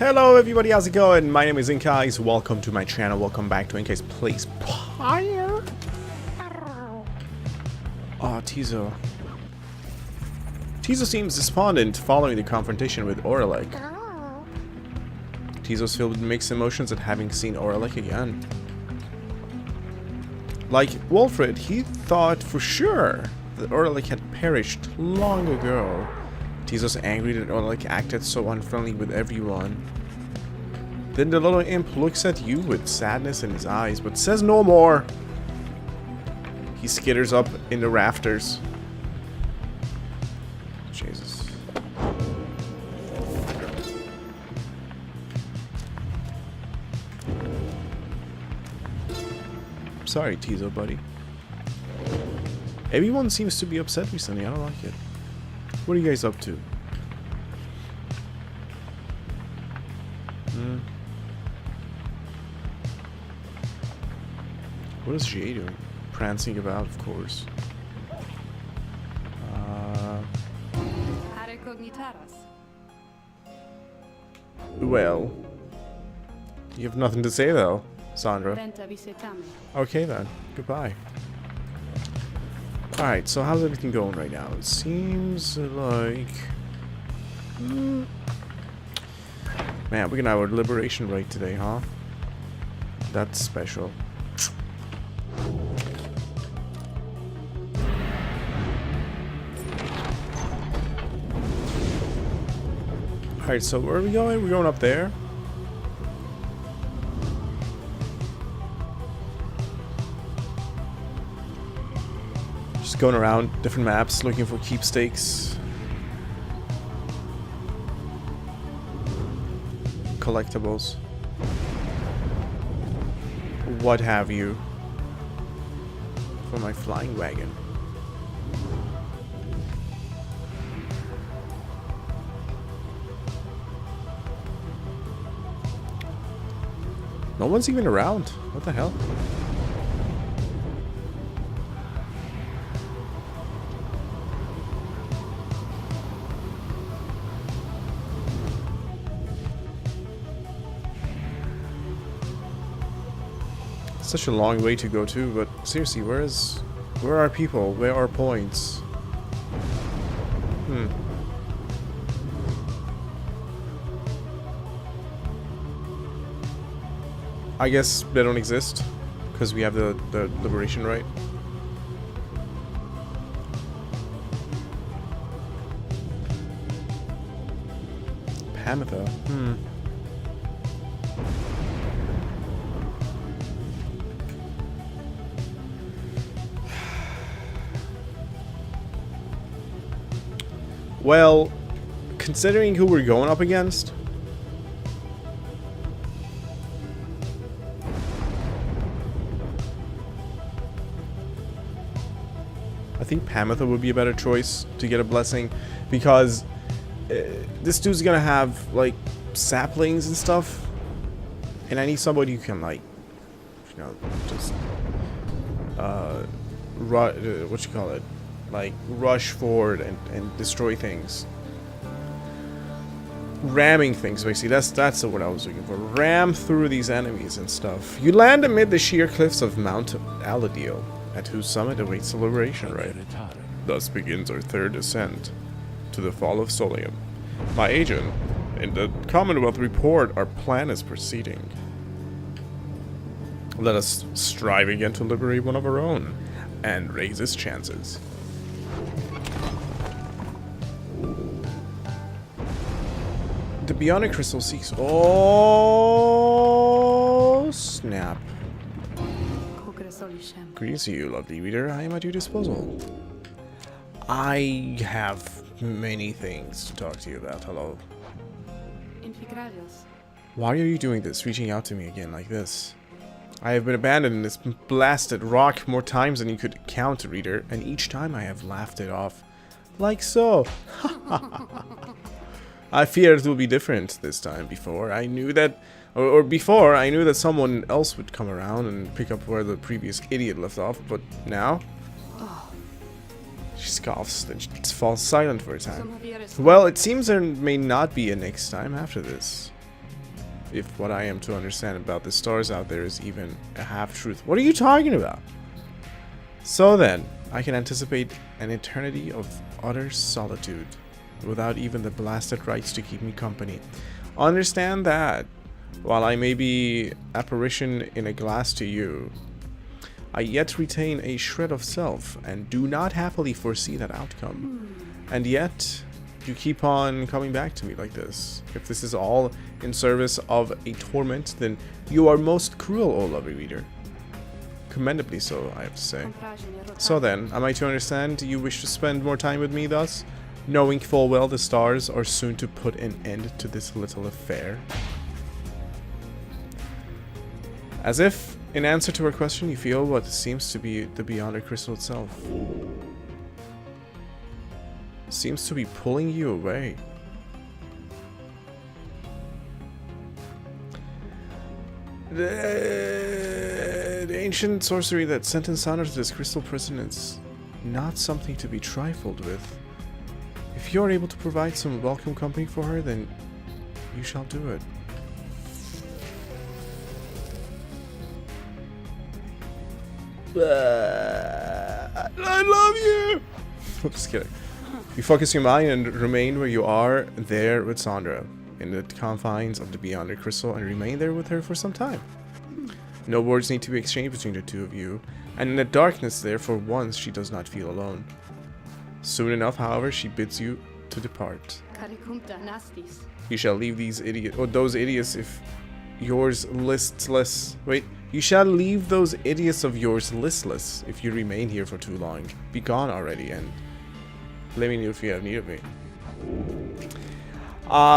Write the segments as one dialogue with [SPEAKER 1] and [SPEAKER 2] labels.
[SPEAKER 1] Hello everybody, how's it going? My name is InkEyes. Welcome to my channel. Welcome back to InkEyes Plays Pyre. Oh, Tizo. Tizo seems despondent following the confrontation with Storyrich. Tizo's filled with mixed emotions at having seen Storyrich again. Like Wolfred, he thought for sure that Storyrich had perished long ago. Tizo's angry that Storyrich acted so unfriendly with everyone. Then the little imp looks at you with sadness in his eyes, but says no more. He skitters up in the rafters. Jesus. Sorry, Tizo, buddy. Everyone seems to be upset recently. I don't like it. What are you guys up to? What is Jay doing? Prancing about, of course. Well, you have nothing to say though, Sandra. Okay then, goodbye. Alright, so how's everything going right now? It seems like... Man, we're gonna have our liberation rite today, huh? That's special. Alright, so where are we going? We're going up there. Just going around different maps looking for keepstakes. Collectibles. What have you. For my flying wagon. No one's even around. What the hell? Such a long way to go too, but seriously, where are people? Where are points? I guess they don't exist because we have the liberation rite. Pamitha. Well, considering who we're going up against, I think Pamitha would be a better choice to get a blessing, because this dude's gonna have like saplings and stuff, and I need somebody who can, like, you know, just what you call it, like rush forward and destroy things, ramming things basically. That's the word I was looking for. Ram through these enemies and stuff. You land amid the sheer cliffs of Mount Aladil, at whose summit awaits the liberation rite. Thus begins our third ascent to the fall of Solium. My agent, in the Commonwealth report, our plan is proceeding. Let us strive again to liberate one of our own, and raise his chances. The Bionic Crystal seeks... Oh, snap. Greetings to you, lovely reader. I am at your disposal. I have many things to talk to you about. Hello. Why are you doing this, reaching out to me again like this? I have been abandoned in this blasted rock more times than you could count, reader, and each time I have laughed it off. Like so. I feared it will be different this time. Before I knew that... Before, I knew that someone else would come around and pick up where the previous idiot left off, but now... She scoffs, then she falls silent for a time. Well, it seems there may not be a next time after this. if what I am to understand about the stars out there is even a half-truth. What are you talking about? So then, I can anticipate an eternity of utter solitude, without even the blasted rights to keep me company. Understand that, while I may be apparition in a glass to you, I yet retain a shred of self, and do not happily foresee that outcome. And yet, you keep on coming back to me like this. If this is all in service of a torment, then you are most cruel, O lovely reader. Commendably so, I have to say. So then, am I to understand you wish to spend more time with me thus, knowing full well the stars are soon to put an end to this little affair? As if, in answer to her question, you feel what seems to be the Beyonder crystal itself seems to be pulling you away. The ancient sorcery that sentenced honor to this crystal prison is not something to be trifled with. If you are able to provide some welcome company for her, then you shall do it. I love you! I'm just kidding. You focus your mind and remain where you are, there with Sandra, in the confines of the Beyonder Crystal, and remain there with her for some time. No words need to be exchanged between the two of you, and in the darkness there, for once, she does not feel alone. Soon enough, however, she bids you to depart. You shall leave these idiots, or those idiots if yours listless. Wait, you shall leave those idiots of yours listless if you remain here for too long. Be gone already, and let me know if you have need of me.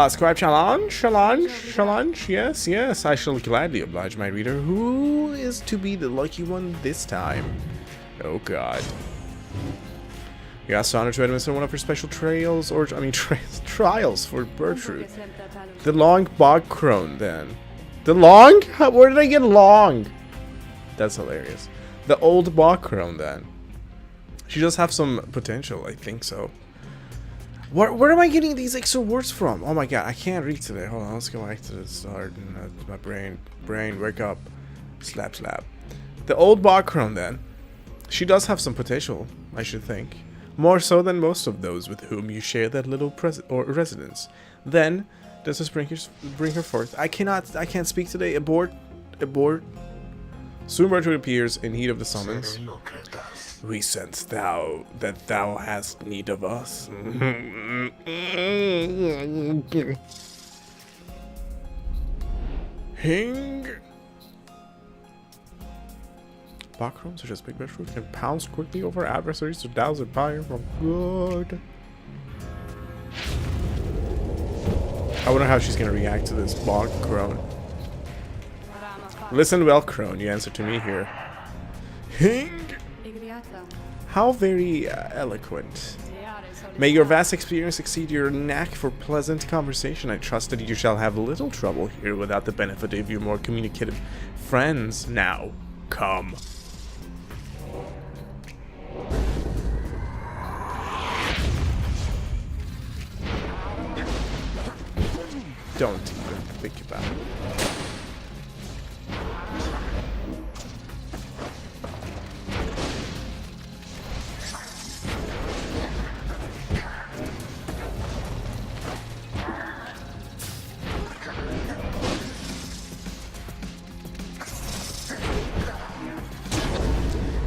[SPEAKER 1] Scribe challenge, yes, I shall gladly oblige my reader. Who is to be the lucky one this time? Oh god. You asked Honor to administer one of her special trials for Bertrude. The long bog crone, then. The long? Where did I get long? That's hilarious. The old bog crone, then. She does have some potential, I think so. Where am I getting these extra words from? Oh my god, I can't read today. Hold on, let's go back to the start. My brain, wake up. Slap. The old Bacron, then. She does have some potential, I should think. More so than most of those with whom you share that little residence. Then, does this bring her forth? I can't speak today. Abort. Soon Bertrude appears in heat of the summons. We sense that thou hast need of us. Hing. Backrooms such as Big Bertrude can pounce quickly over adversaries to douse a Pyre from good. I wonder how she's gonna react to this bog crone. Listen well, crone, you answer to me here. Hing. How very eloquent. May your vast experience exceed your knack for pleasant conversation. I trust that you shall have little trouble here without the benefit of your more communicative friends. Now, come. Don't even think about it.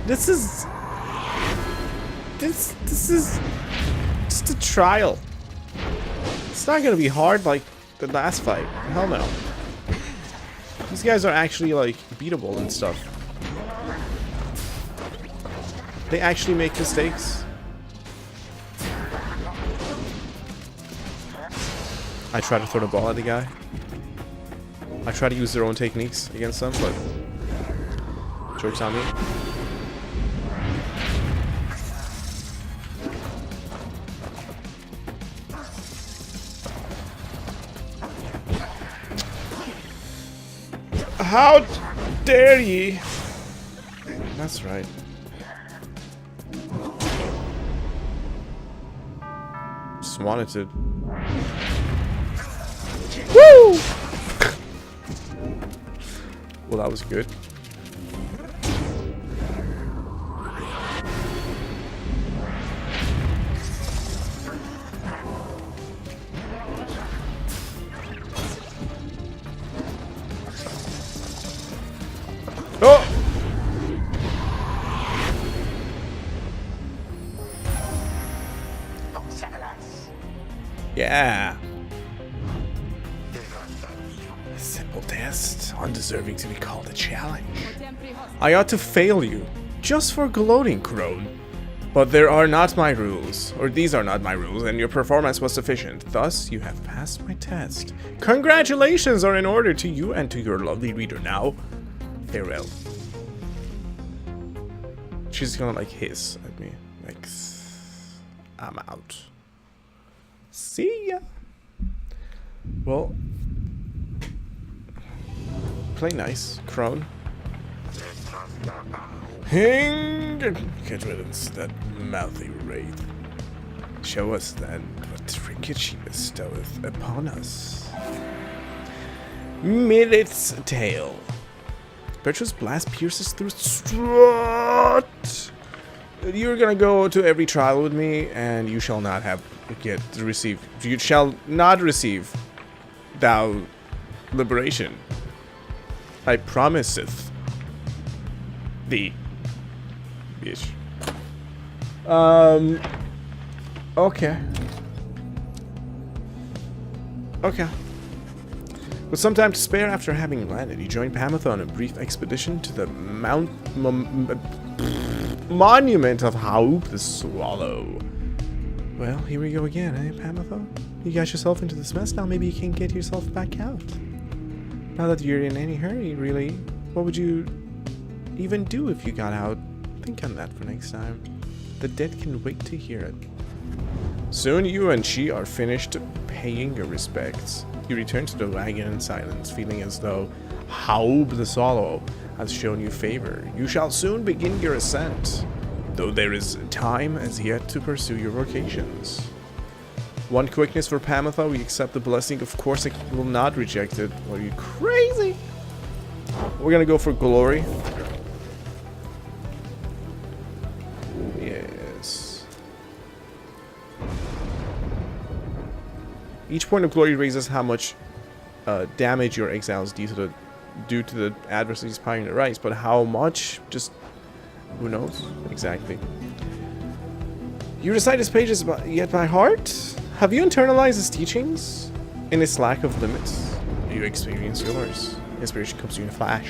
[SPEAKER 1] This is just a trial. It's not gonna be hard like the last fight. Hell no. These guys are actually like beatable and stuff. They actually make mistakes. I try to throw the ball at the guy. I try to use their own techniques against them, but joke's on me. How dare ye? That's right. Just wanted to. Woo! Well, that was good. Oh! Yeah. A simple test, undeserving to be called a challenge. I ought to fail you, just for gloating, crone. But there are not my rules, or these are not my rules, and your performance was sufficient. Thus, you have passed my test. Congratulations are in order to you and to your lovely reader now. Farewell. She's gonna like hiss at me, like, I'm out. See ya. Well, play nice, crone. Get riddance, that mouthy wraith. Show us then what trinket she bestoweth upon us. Millet's tail. Petra's blast pierces through strut. You're gonna go to every trial with me, and you shall not receive thou liberation. I promiseth thee. Bitch. Okay. Okay. With some time to spare after having landed, you joined Pamitha on a brief expedition to the monument of Haub the Swallow. Well, here we go again, eh, Pamitha? You got yourself into this mess, now maybe you can get yourself back out. Not that you're in any hurry, really. What would you even do if you got out? Think on that for next time. The dead can wait to hear it. Soon you and she are finished paying your respects. You return to the wagon in silence, feeling as though Haub the Swallow has shown you favor. You shall soon begin your ascent, though there is time as yet to pursue your vocations. One quickness for Pamitha, we accept the blessing. Of course I will not reject it. Are you crazy? We're gonna go for glory. Yes. Each point of glory raises how much damage your exiles do to the adversary's Pyre and Rite, but how much, just who knows exactly. You recite his pages yet by heart? Have you internalized his teachings? In its lack of limits, you experience yours. Inspiration comes to you in a flash.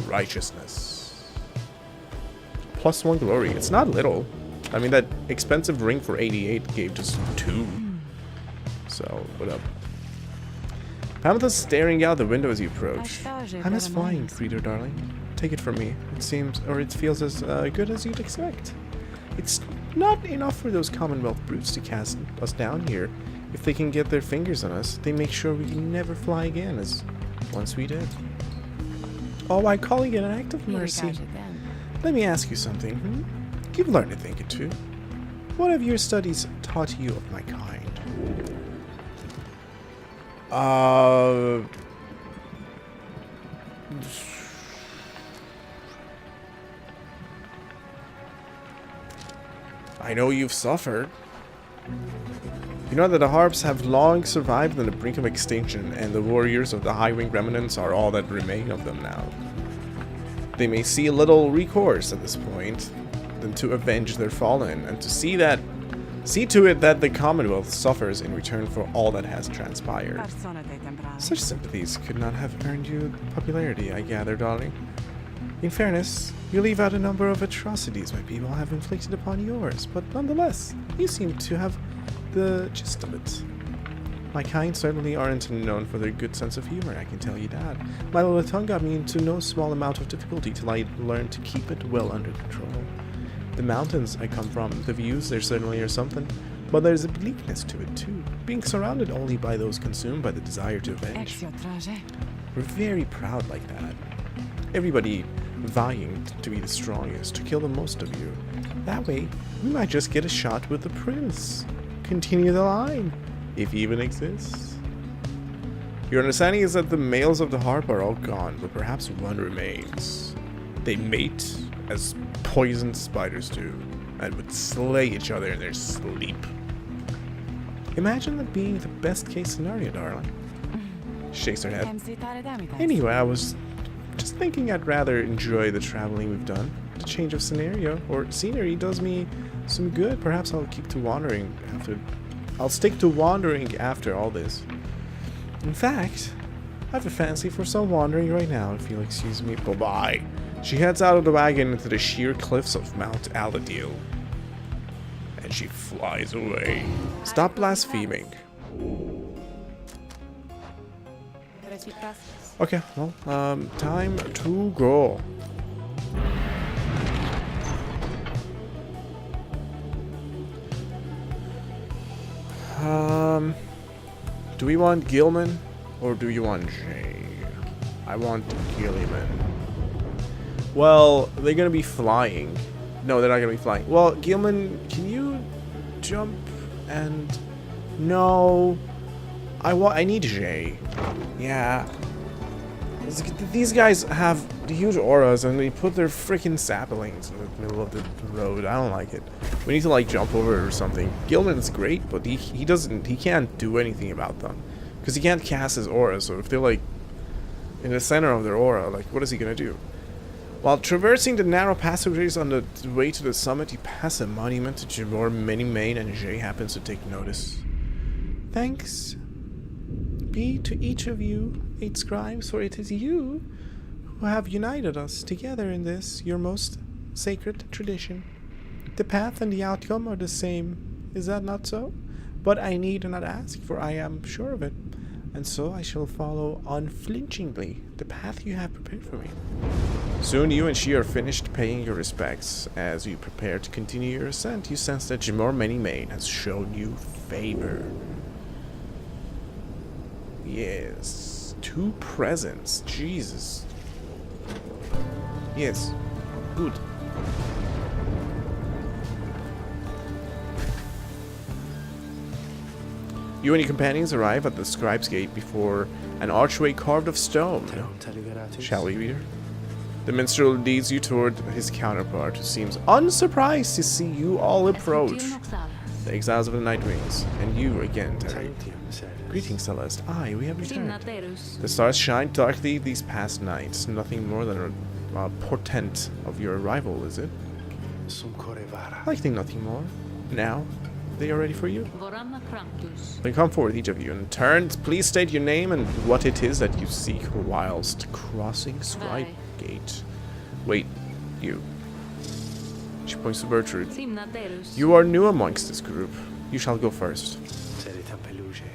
[SPEAKER 1] Righteousness. +1 glory. It's not little. I mean, that expensive ring for 88 gave just 2. So, what up? Pamitha's staring out the window as you approach. I'm as flying, reader darling. Take it from me. It seems, or it feels as good as you'd expect. It's not enough for those Commonwealth brutes to cast us down here. If they can get their fingers on us, they make sure we can never fly again, as once we did. All while calling it an act of mercy. Let me ask you something. You've learned to think it too. What have your studies taught you of my kind? I know you've suffered. You know that the harps have long survived on the brink of extinction, and the warriors of the High-Wing remnants are all that remain of them now. They may see a little recourse at this point than to avenge their fallen, and to see to it that the Commonwealth suffers in return for all that has transpired. Such sympathies could not have earned you popularity, I gather, darling. In fairness, you leave out a number of atrocities my people have inflicted upon yours, but nonetheless, you seem to have the gist of it. My kind certainly aren't known for their good sense of humor, I can tell you that. My little tongue got me into no small amount of difficulty till I learned to keep it well under control. The mountains I come from, the views, there certainly are something, but there's a bleakness to it too, being surrounded only by those consumed by the desire to avenge. We're very proud like that. Everybody vying to be the strongest, to kill the most of you. That way, we might just get a shot with the prince. Continue the line, if he even exists. Your understanding is that the males of the harp are all gone, but perhaps one remains. They mate as poisoned spiders do, and would slay each other in their sleep. Imagine that being the best case scenario, darling. Shakes her head. Anyway, I was just thinking I'd rather enjoy the traveling we've done. The change of scenario or scenery does me some good. Perhaps I'll keep to wandering after. I'll stick to wandering after all this. In fact, I have a fancy for some wandering right now, if you'll excuse me. Bye-bye. She heads out of the wagon into the sheer cliffs of Mount Aladiel. And she flies away. Stop blaspheming. Okay, well, time to go. Do we want Gilman or do you want Jay? I want Gilman. Well, they're gonna be flying. No, they're not gonna be flying. Well, Gilman, can you jump and... No. I need Jay. Yeah. These guys have huge auras and they put their freaking saplings in the middle of the road. I don't like it. We need to like jump over it or something. Gilman's great, but he can't do anything about them. Because he can't cast his aura, so if they're like in the center of their aura, like what is he gonna do? While traversing the narrow passageways on the way to the summit, you pass a monument to Jimor Minimane, and Jay happens to take notice. Thanks be to each of you, 8 scribes, for it is you who have united us together in this, your most sacred tradition. The path and the outcome are the same, is that not so? But I need not ask, for I am sure of it, and so I shall follow unflinchingly the path you have prepared for me. Soon you and she are finished paying your respects. As you prepare to continue your ascent, you sense that Jimor Minimane has shown you favor. Yes. 2 presents. Jesus. Yes. Good. You and your companions arrive at the scribe's gate before an archway carved of stone. Shall we, reader? The minstrel leads you toward his counterpart, who seems unsurprised to see you all approach. The exiles of the Nightwings, and you again, Terry. Greetings, Celeste. Aye, we have returned. The stars shine darkly these past nights. Nothing more than a portent of your arrival, is it? I think nothing more. Now, they are ready for you. Then come forward, each of you, and turn. Please state your name and what it is that you seek whilst crossing Scribe Gate. Wait, you. She points to Bertrude. You are new amongst this group. You shall go first.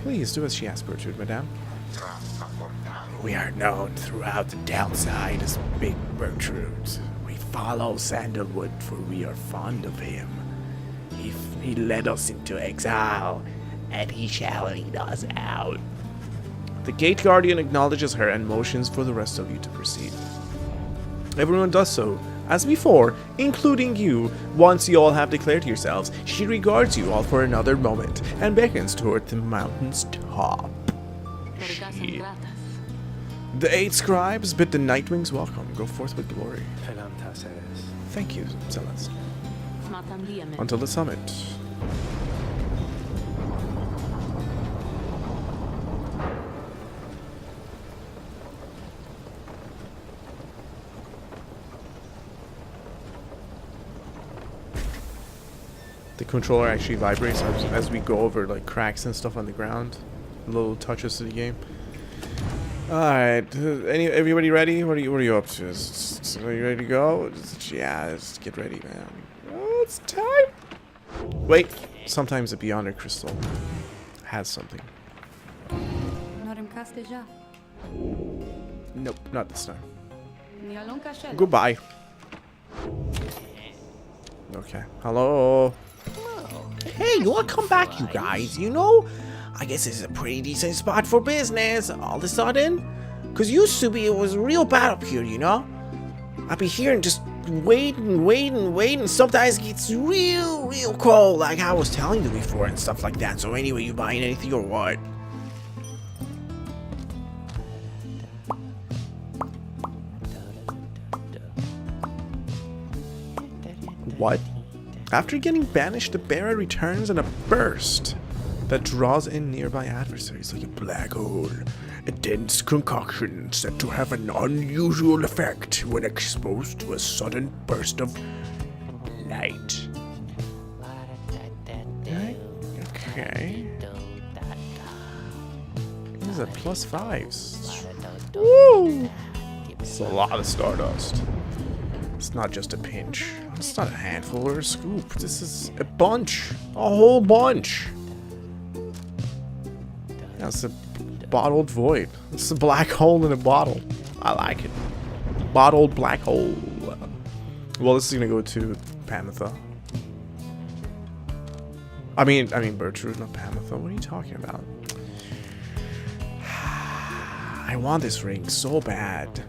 [SPEAKER 1] Please do as she asks, Bertrude, madame. We are known throughout the downside as Big Bertrude. We follow Sandalwood, for we are fond of him. He led us into exile, and he shall lead us out. The gate guardian acknowledges her and motions for the rest of you to proceed. Everyone does so. As before, including you. Once you all have declared yourselves, she regards you all for another moment and beckons toward the mountain's top. The 8 scribes bid the Nightwings welcome. Go forth with glory. Thank you, Celeste. Until the summit. The controller actually vibrates as we go over like cracks and stuff on the ground. Little touches to the game. Alright, everybody ready? What are you up to? Are you ready to go? Yeah, let's get ready, man. Oh, it's time! Wait, sometimes the Beyonder Crystal has something. Nope, not this time. Goodbye. Okay, hello.
[SPEAKER 2] Hey, welcome back, you guys. You know, I guess this is a pretty decent spot for business all of a sudden. Because used to be, it was real bad up here, you know? I'd be here and just wait and sometimes it gets real cold, like I was telling you before and stuff like that. So anyway, you buying anything or what?
[SPEAKER 1] What? After getting banished, the bearer returns in a burst that draws in nearby adversaries like a black hole. A dense concoction said to have an unusual effect when exposed to a sudden burst of light. Okay. These are +5s. Woo! It's a lot of stardust. It's not just a pinch. It's not a handful or a scoop. This is a bunch. A whole bunch. That's a bottled void. It's a black hole in a bottle. I like it. Bottled black hole. Well, this is gonna go to Pamitha. I mean Bertrude, not Pamitha. What are you talking about? I want this ring so bad.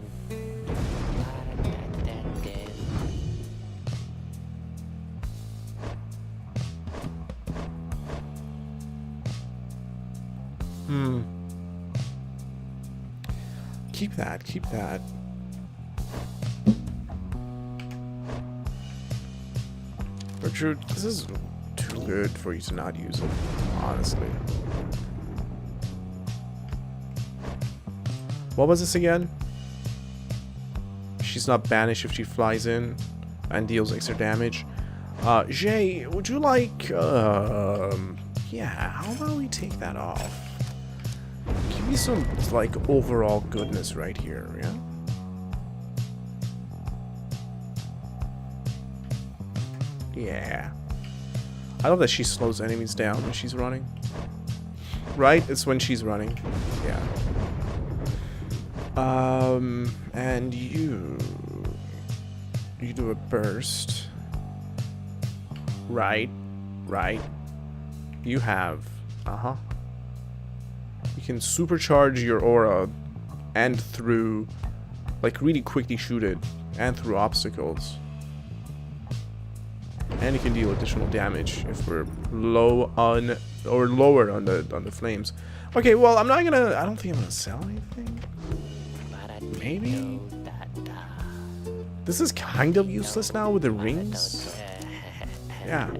[SPEAKER 1] Keep that, keep that. Bertrude, this is too good for you to not use it, honestly. What was this again? She's not banished if she flies in and deals extra damage. Jay, would you like, yeah, how about we take that off? Give me some, like, overall goodness right here, yeah? Yeah. I love that she slows enemies down when she's running. Right? It's when she's running. Yeah. And you do a burst. Right. You have, you can supercharge your aura and through, like, really quickly shoot it and through obstacles. And you can deal additional damage if we're low on, or lower on the flames. Okay, well, I don't think I'm gonna sell anything. Maybe? This is kind of useless now with the rings. Yeah.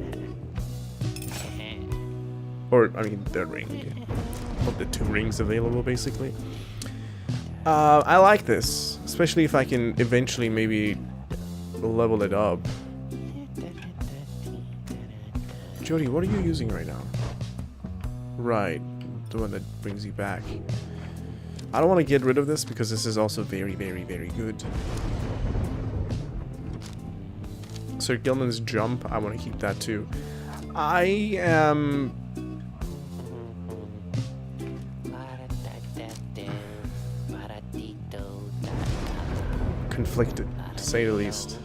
[SPEAKER 1] Or, I mean, the ring. Of the 2 rings available, basically. I like this. Especially if I can eventually maybe level it up. Jody, what are you using right now? Right. The one that brings you back. I don't want to get rid of this because this is also very, very, very good. Sir Gilman's jump, I want to keep that too. I am conflicted, to say the least.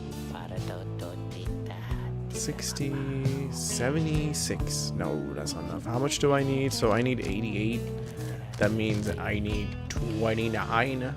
[SPEAKER 1] 60, 76. No, that's not enough. How much do I need? So I need 88. That means I need 29.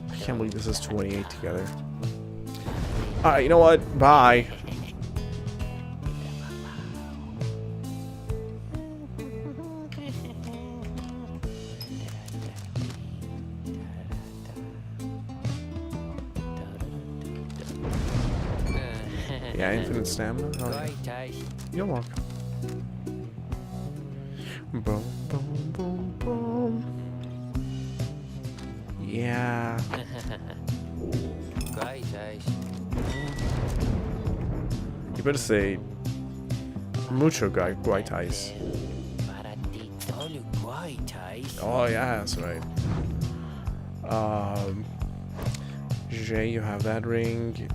[SPEAKER 1] I can't believe this is 28 together. Alright, you know what? Bye. Yeah, infinite stamina. Oh, yeah. You're welcome. Boom, boom, boom, boom. Yeah. You better say mucho guaitais. Oh yeah, that's right. Jay, you have that ring.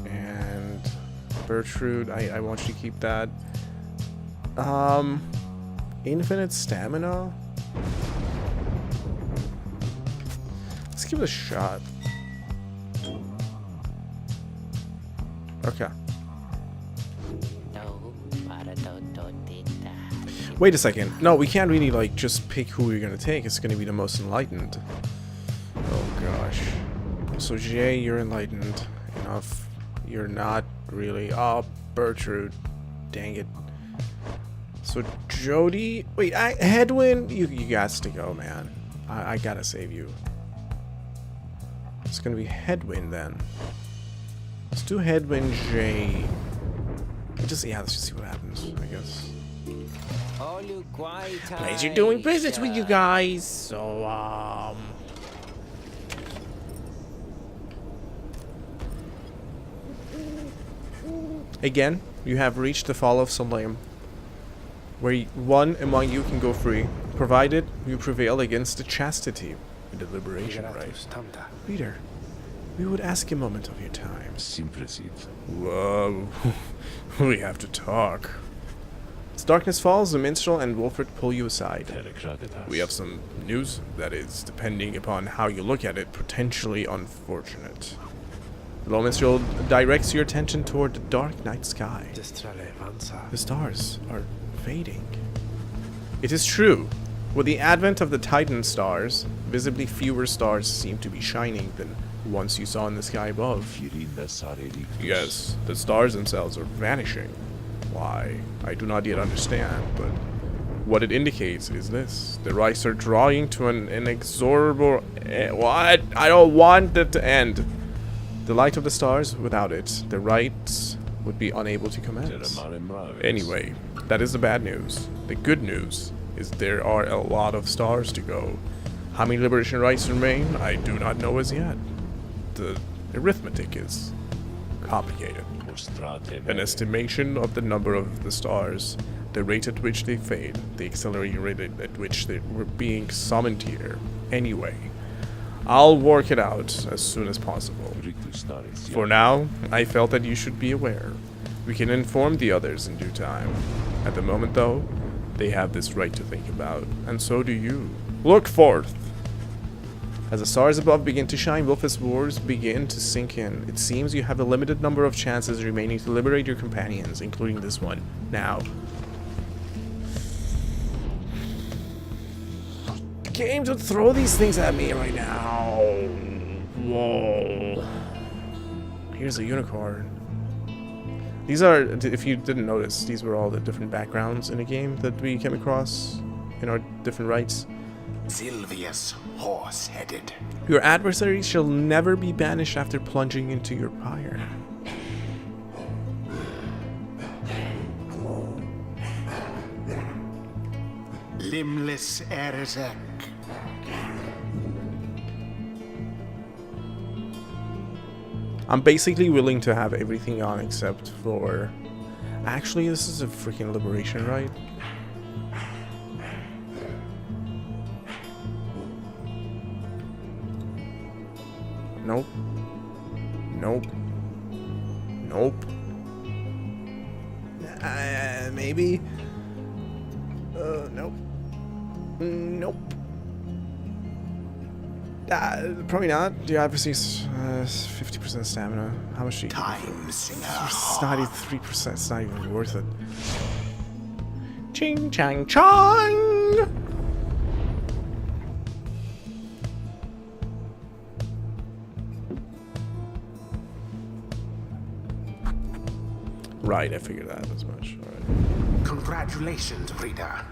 [SPEAKER 1] And Bertrude, I want you to keep that. Infinite stamina? Let's give it a shot. Okay. Wait a second. No, we can't really, like, just pick who we're gonna take. It's gonna be the most enlightened. Oh, gosh. So, Jay, you're enlightened enough. You're not really... Oh, Bertrude. Dang it. So, Jody... Wait, Hedwin? You got to go, man. I gotta save you. It's gonna be Hedwin, then. Let's do Hedwin, Jay. Let's just see what happens, I guess. Pleasure doing business with you guys. So, again, you have reached the fall of Soleim, where one among you can go free, provided you prevail against the chastity and the liberation rite. Reader, we would ask a moment of your time. Whoa, we have to talk. As darkness falls, the minstrel and Wolfert pull you aside. We have some news that is, depending upon how you look at it, potentially unfortunate. The low minstrel directs your attention toward the dark night sky. The stars are fading. It is true. With the advent of the Titan stars, visibly fewer stars seem to be shining than ones you saw in the sky above. Yes, the stars themselves are vanishing. Why, I do not yet understand, but what it indicates is this. The Rites are drawing to an inexorable... What? I don't want it to end. The light of the stars, without it, the Rites would be unable to commence. Anyway, that is the bad news. The good news is there are a lot of stars to go. How many liberation rites remain, I do not know as yet. The arithmetic is complicated. An estimation of the number of the stars, the rate at which they fade, the accelerating rate at which they were being summoned here. Anyway, I'll work it out as soon as possible. For now, I felt that you should be aware. We can inform the others in due time. At the moment, though, they have this right to think about, and so do you. Look forth! As the stars above begin to shine, Wolf's words begin to sink in. It seems you have a limited number of chances remaining to liberate your companions, including this one. Now. Game to throw these things at me right now. Whoa. Here's a unicorn. These are, if you didn't notice, these were all the different backgrounds in a game that we came across in our different rites.
[SPEAKER 3] Sylvius, horse-headed.
[SPEAKER 1] Your adversaries shall never be banished after plunging into your pyre.
[SPEAKER 3] Limbless Erzek.
[SPEAKER 1] I'm basically willing to have everything on except for... Actually, this is a freaking liberation rite. Nope. Nope. Nope. Maybe. Nope. Nope. Probably not. The adversary's 50% stamina. How much do you...
[SPEAKER 3] Time Singer.
[SPEAKER 1] It's not even 3%. It's not even worth it. Ching chang chong! Right, I figured that as much. Alright.
[SPEAKER 3] Congratulations, reader.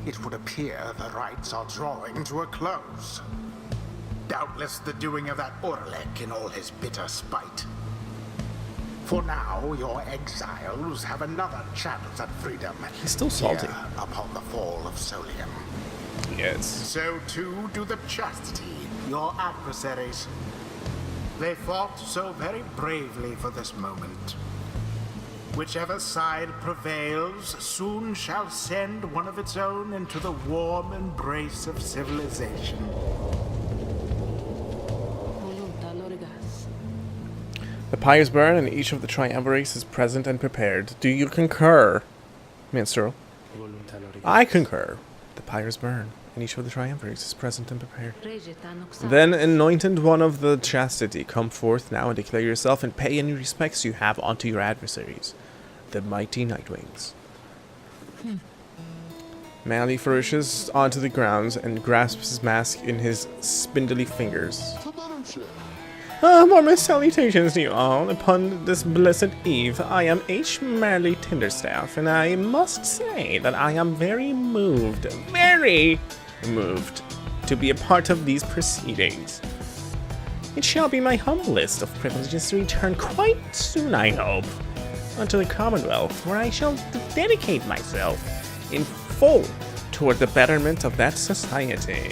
[SPEAKER 3] It would appear the rites are drawing to a close. Doubtless the doing of that Orlek in all his bitter spite. For now, your exiles have another chance at freedom.
[SPEAKER 1] He's still salty.
[SPEAKER 3] Here upon the fall of Solium.
[SPEAKER 1] Yes.
[SPEAKER 3] So too do the chastity, your adversaries. They fought so very bravely for this moment. Whichever side prevails soon shall send one of its own into the warm embrace of civilization.
[SPEAKER 1] The pyres burn and each of the triumvirates is present and prepared. Do you concur, minstrel? I concur. The pyres burn and each of the triumvirates is present and prepared. Then, anointed one of the chastity, come forth now and declare yourself and pay any respects you have unto your adversaries, the mighty Nightwings. Manly flourishes onto the ground and grasps his mask in his spindly fingers. Warmest salutations to you all upon this blessed eve. I am H. Manly Tinderstaff, and I must say that I am very moved to be a part of these proceedings. It shall be my humblest of privileges to return quite soon, I hope, unto the Commonwealth, where I shall dedicate myself in full toward the betterment of that society.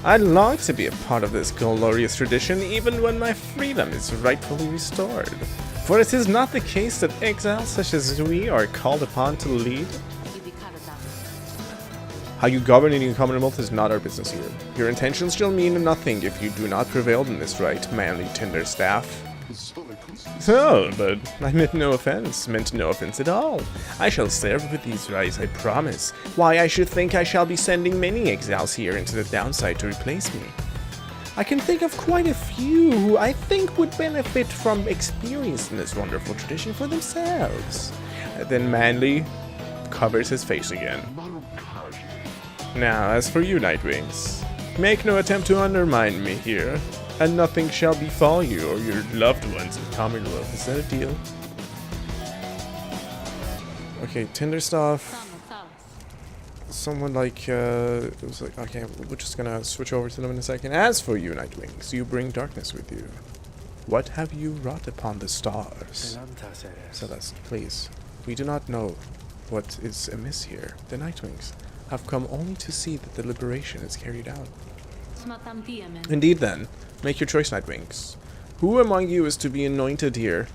[SPEAKER 1] I long to be a part of this glorious tradition even when my freedom is rightfully restored. For it is not the case that exiles such as we are called upon to lead. How you govern in your Commonwealth is not our business here. Your intentions shall mean nothing if you do not prevail in this right, Manly Tinderstaff. So, but I meant no offense at all. I shall serve with these rights, I promise. Why, I should think I shall be sending many exiles here into the downside to replace me. I can think of quite a few who I think would benefit from experiencing this wonderful tradition for themselves. Then Manly covers his face again. Now, as for you, Nightwings, make no attempt to undermine me here, and nothing shall befall you or your loved ones in Commonwealth. Is that a deal? Okay, Tinderstaff. Someone like, it was like, okay, we're just gonna switch over to them in a second. As for you, Nightwings, you bring darkness with you. What have you wrought upon the stars? Celeste, please. We do not know what is amiss here. The Nightwings have come only to see that the liberation is carried out. Indeed then, make your choice, Nightwings. Who among you is to be anointed here?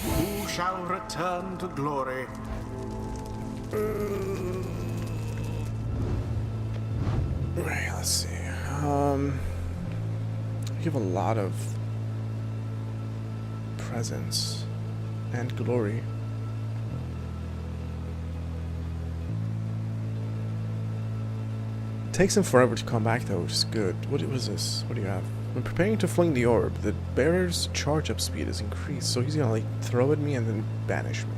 [SPEAKER 3] Who shall return to glory?
[SPEAKER 1] Right, let's see. You have a lot of presence and glory. It takes him forever to come back though, which is good. What was this? What do you have? When preparing to fling the orb, the bearer's charge up speed is increased, so he's gonna like throw at me and then banish me.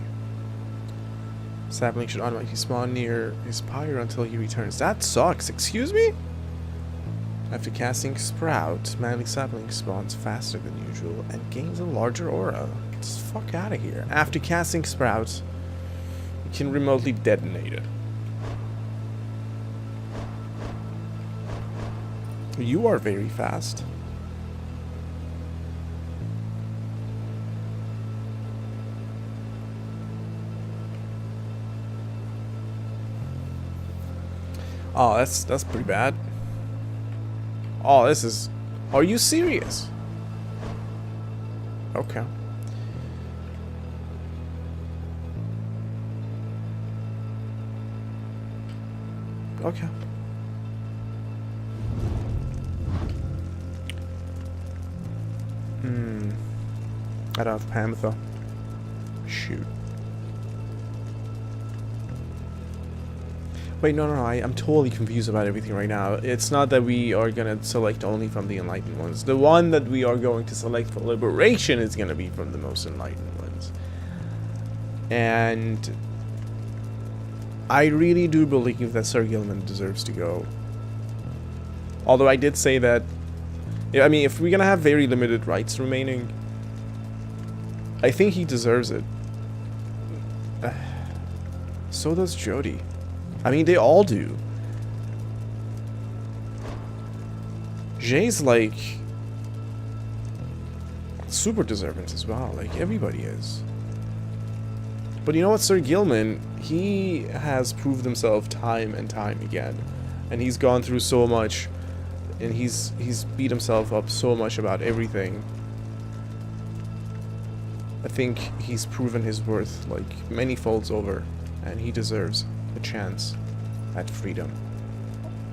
[SPEAKER 1] Sapling should automatically spawn near his pyre until he returns. That sucks, excuse me? After casting Sprout, Manly Sapling spawns faster than usual and gains a larger aura. Get the fuck out of here. After casting Sprout, you can remotely detonate it. You are very fast. Oh, that's pretty bad. Oh, this is... Are you serious? Okay. Okay. I don't have Panther. Shoot. Wait, no, I'm totally confused about everything right now. It's not that we are gonna select only from the enlightened ones. The one that we are going to select for liberation is gonna be from the most enlightened ones. And I really do believe that Sir Gilman deserves to go. Although I did say that, I mean, if we're gonna have very limited rights remaining, I think he deserves it. So does Jody. I mean, they all do. Jay's like super deserving as well. Like everybody is. But you know what, Sir Gilman, he has proved himself time and time again, and he's gone through so much, and he's beat himself up so much about everything. I think he's proven his worth like many folds over, and he deserves a chance at freedom.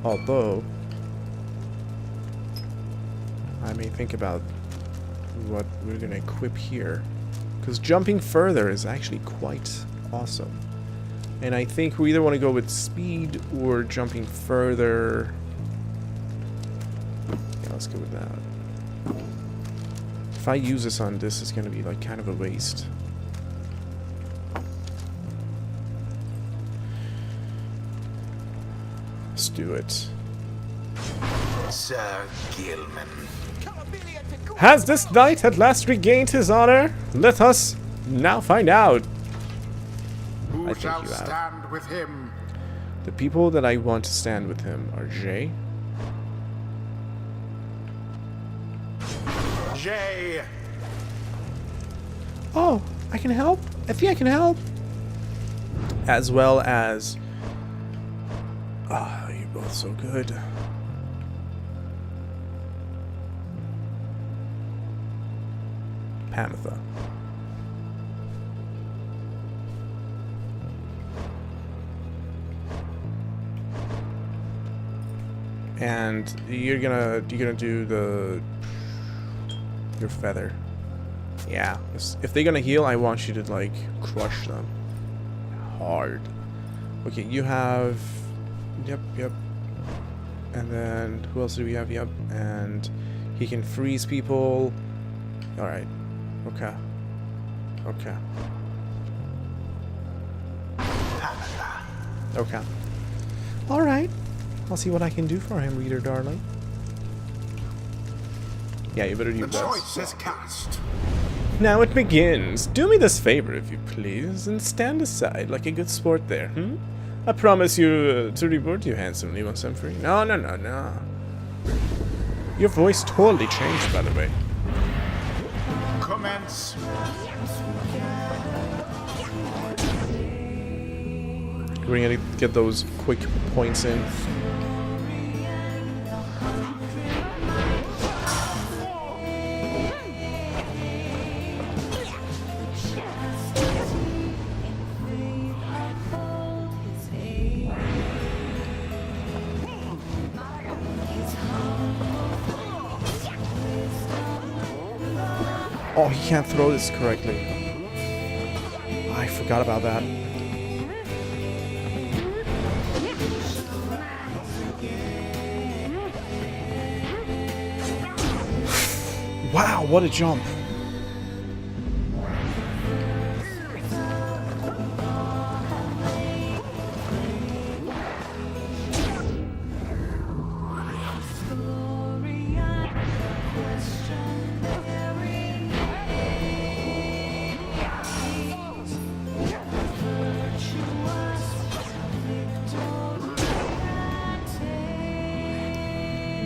[SPEAKER 1] Although I may think about what we're gonna equip here, because jumping further is actually quite awesome. And I think we either want to go with speed or jumping further. Yeah, let's go with that. If I use this on this, it's gonna be like kind of a waste. do it.
[SPEAKER 3] Sir Gilman.
[SPEAKER 1] Has this knight at last regained his honor? Let us now find out.
[SPEAKER 3] Who
[SPEAKER 1] think
[SPEAKER 3] shall
[SPEAKER 1] you have.
[SPEAKER 3] stand with him?
[SPEAKER 1] The people that I want to stand with him are Jay,
[SPEAKER 3] Jay.
[SPEAKER 1] oh, I can help? I think I can help. As well as... Ah, you're both so good. Pamitha. And you're gonna do your feather. Yeah. If they're gonna heal, I want you to like crush them hard. Okay, you have yep. And then who else do we have? Yep. And he can freeze people. Alright. Okay. Okay. Okay. Alright. I'll see what I can do for him, reader darling. Yeah, you better do
[SPEAKER 3] The
[SPEAKER 1] this.
[SPEAKER 3] choice is cast.
[SPEAKER 1] Now it begins. Do me this favor, if you please, and stand aside like a good sport there, hmm? I promise you to reward you handsomely once I'm free. No. Your voice totally changed, by the way.
[SPEAKER 3] Commence.
[SPEAKER 1] We're gonna get those quick points in. Oh, he can't throw this correctly. I forgot about that. Wow, what a jump.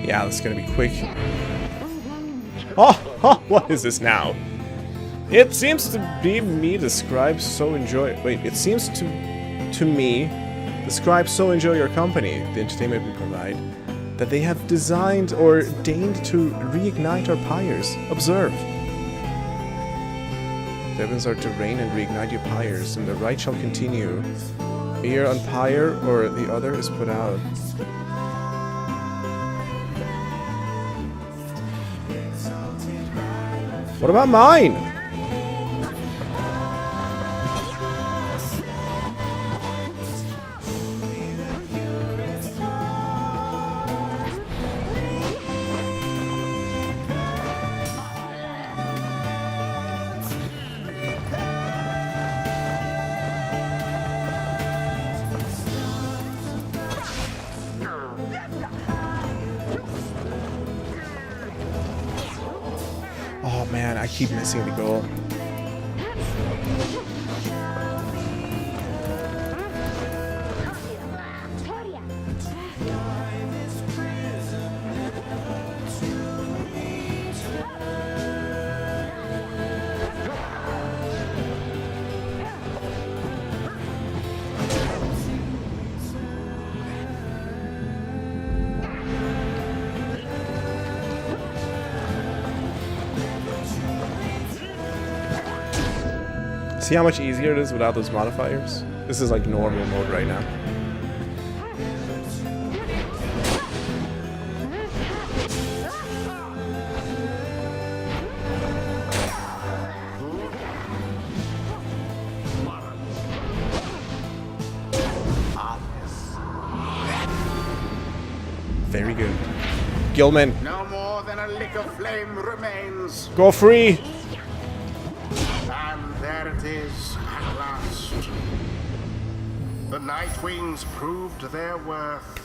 [SPEAKER 1] Yeah, that's gonna be quick. Oh, what is this now? It seems to be me describe so enjoy. Wait, it seems to me describe so enjoy your company, the entertainment we provide, that they have designed or deigned to reignite our pyres. Observe. The heavens are to rain and reignite your pyres, and the Rite shall continue. Here on Pyre or the other is put out. What about mine? Oh man, I keep missing the goal. See how much easier it is without those modifiers? This is like normal mode right now. Very good. Gilman,
[SPEAKER 3] No more than a lick of flame remains.
[SPEAKER 1] go free!
[SPEAKER 3] And there it is, at last. The Nightwings proved their worth.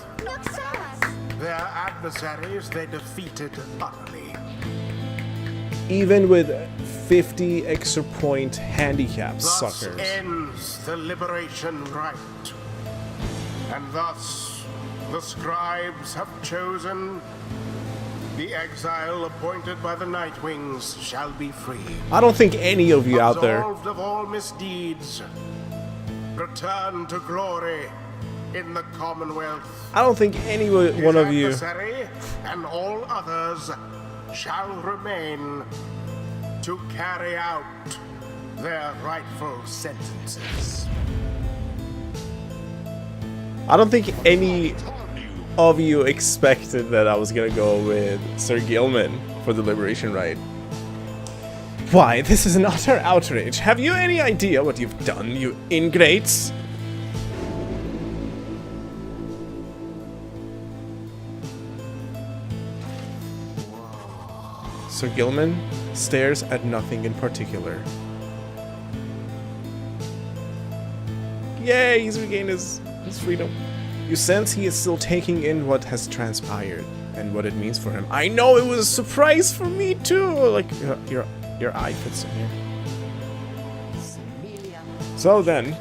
[SPEAKER 3] Their adversaries they defeated utterly.
[SPEAKER 1] Even with 50 extra point handicap,
[SPEAKER 3] Thus
[SPEAKER 1] suckers.
[SPEAKER 3] ends the liberation rite. And thus the scribes have chosen the exile appointed by the Nightwings shall be free.
[SPEAKER 1] I don't think any of you out there.
[SPEAKER 3] Absolved of all misdeeds. Return to glory in the Commonwealth.
[SPEAKER 1] I don't think any one of you.
[SPEAKER 3] Adversary and all others shall remain to carry out their rightful sentences.
[SPEAKER 1] I don't think any of you expected that I was gonna go with Sir Gilman for the Liberation Rite. Why, this is an utter outrage. Have you any idea what you've done, you ingrates? Sir Gilman stares at nothing in particular. Yay, he's regained his freedom. You sense he is still taking in what has transpired and what it means for him. I know it was a surprise for me too. Like your eye fits in here. So then,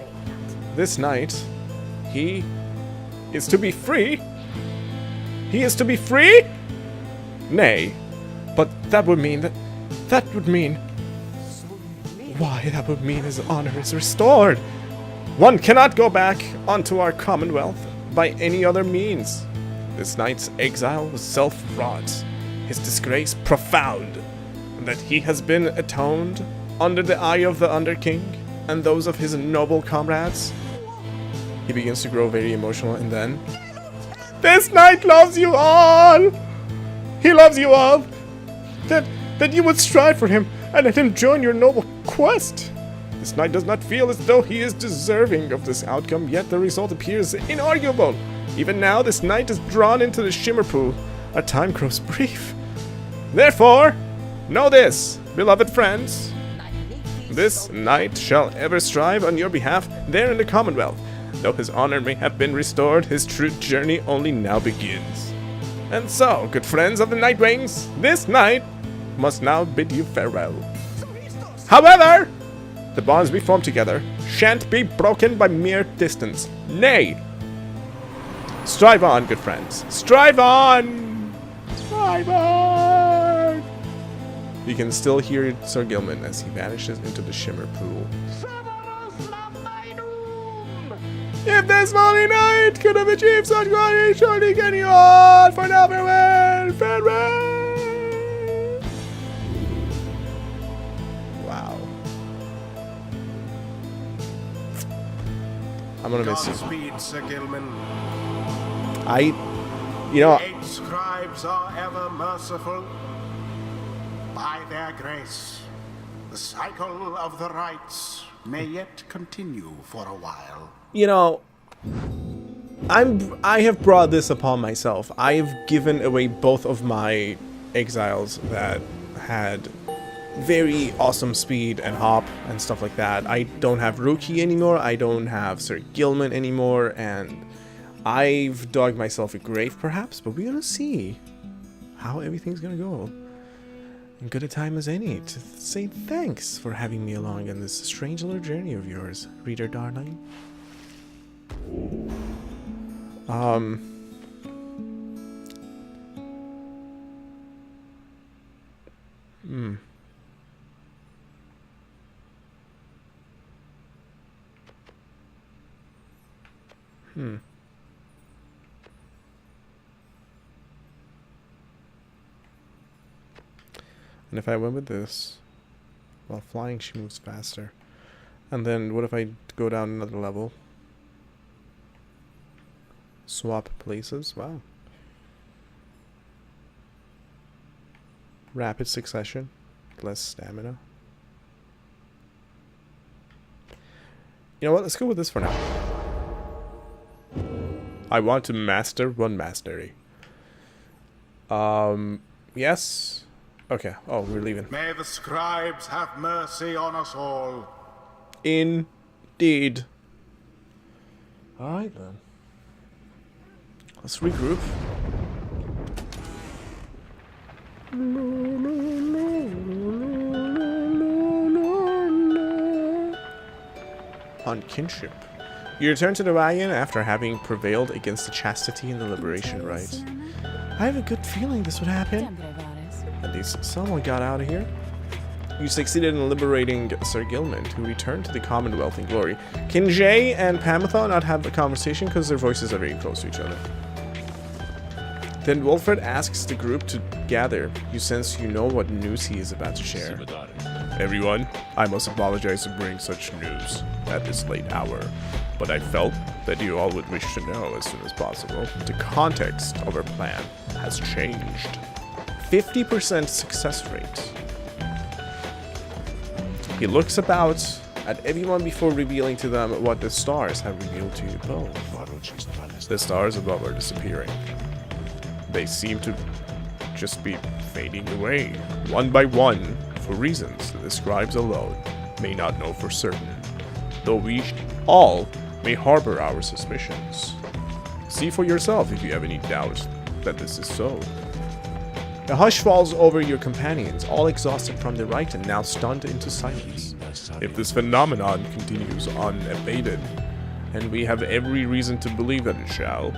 [SPEAKER 1] this night, he is to be free. He is to be free? Nay, but that would mean why, that would mean his honor is restored. One cannot go back onto our commonwealth by any other means. This night's exile was self-wrought, his disgrace profound, and that he has been atoned under the eye of the Underking and those of his noble comrades. He begins to grow very emotional, and then, this knight loves you all! He loves you all! That you would strive for him and let him join your noble quest! This knight does not feel as though he is deserving of this outcome, yet the result appears inarguable. Even now, this knight is drawn into the shimmer pool. Our time grows brief. Therefore, know this, beloved friends. This knight shall ever strive on your behalf there in the Commonwealth. Though his honor may have been restored, his true journey only now begins. And so, good friends of the Nightwings, this knight must now bid you farewell. However, the bonds we form together shan't be broken by mere distance. Nay! Strive on, good friends. Strive on! Strive on! You can still hear Sir Gilman as he vanishes into the shimmer pool. If this molly knight could have achieved such glory, surely can you all for now farewell! Farewell! Wow. I'm gonna miss you.
[SPEAKER 3] Godspeed, Sir Gilman.
[SPEAKER 1] The
[SPEAKER 3] 8 scribes are ever merciful. By their grace, the cycle of the rites may yet continue for a while.
[SPEAKER 1] I have brought this upon myself. I have given away both of my exiles that had very awesome speed and hop and stuff like that. I don't have Rookie anymore. I don't have Sir Gilman anymore, and I've dug myself a grave perhaps, but we're gonna see how everything's gonna go. And good a time as any to say thanks for having me along in this strange little journey of yours, reader darling. And if I went with this, while flying she moves faster. And then what if I go down another level? Swap places? Wow. Rapid succession. Less stamina. You know what? Let's go with this for now. I want to master one mastery. Yes. Okay. Oh, we're leaving.
[SPEAKER 3] May the scribes have mercy on us all.
[SPEAKER 1] Indeed. Alright then. Let's regroup. On kinship. You return to the wagon after having prevailed against the chastity and the liberation rite. I have a good feeling this would happen. At least someone got out of here. You succeeded in liberating Sir Gilman, who returned to the Commonwealth in glory. Can Jay and Pamatha not have a conversation because their voices are very close to each other? Then Wilfred asks the group to gather. You sense you know what news he is about to share. Everyone, I must apologize for bringing such news at this late hour, but I felt that you all would wish to know as soon as possible. The context of our plan has changed. 50% success rate. He looks about at everyone before revealing to them what the stars have revealed to you both. The stars above are disappearing. They seem to just be fading away, one by one, for reasons that the scribes alone may not know for certain, though we all may harbor our suspicions. See for yourself if you have any doubt that this is so. A hush falls over your companions, all exhausted from the rite and now stunned into silence. If this phenomenon continues unabated, and we have every reason to believe that it shall,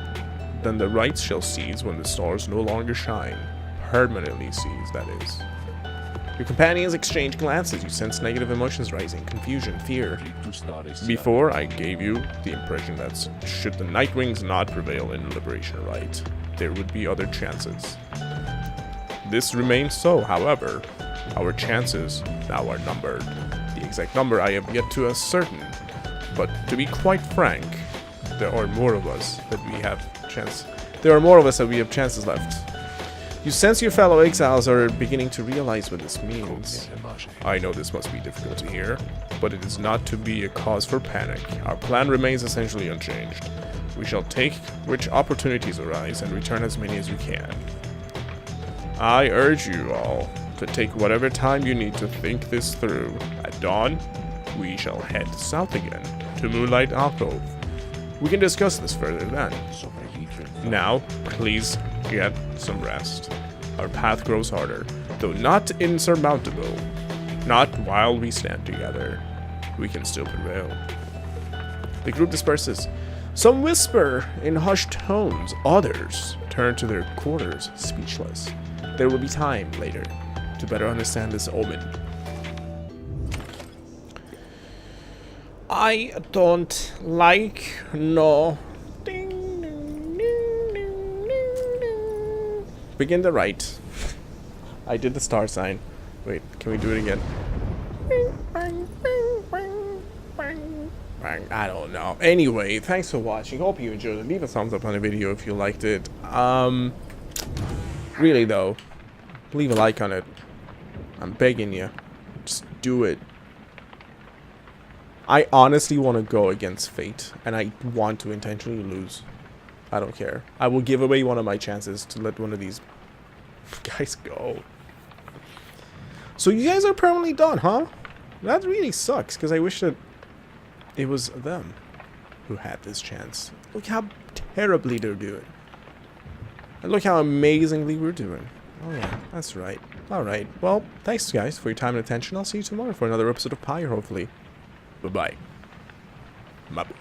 [SPEAKER 1] then the rite shall cease when the stars no longer shine. Permanently cease, that is. Your companions exchange glances. You sense negative emotions rising, confusion, fear. Before, I gave you the impression that should the Nightwings not prevail in the Liberation Rite, there would be other chances. This remains so, however. Our chances now are numbered. The exact number I have yet to ascertain, but to be quite frank, there are more of us that we have chances left. You sense your fellow exiles are beginning to realize what this means. I know this must be difficult to hear, but it is not to be a cause for panic. Our plan remains essentially unchanged. We shall take which opportunities arise and return as many as we can. I urge you all to take whatever time you need to think this through. At dawn, we shall head south again to Moonlight Alcove. We can discuss this further then. Now, please get some rest. Our path grows harder, though not insurmountable. Not while we stand together. We can still prevail. The group disperses. Some whisper in hushed tones. Others turn to their quarters, speechless. There will be time later to better understand this omen. I don't like no. Begin the rite. I did the star sign. Wait, can we do it again? I don't know. Anyway, thanks for watching. Hope you enjoyed it. Leave a thumbs up on the video if you liked it. Really though, leave a like on it. I'm begging you. Just do it. I honestly want to go against fate, and I want to intentionally lose. I don't care. I will give away one of my chances to let one of these guys go. So you guys are permanently done, huh? That really sucks, because I wish that it was them who had this chance. Look how terribly they're doing. And look how amazingly we're doing. Oh yeah, that's right. Alright, well, thanks guys for your time and attention. I'll see you tomorrow for another episode of Pyre, hopefully. Bye-bye. My boy.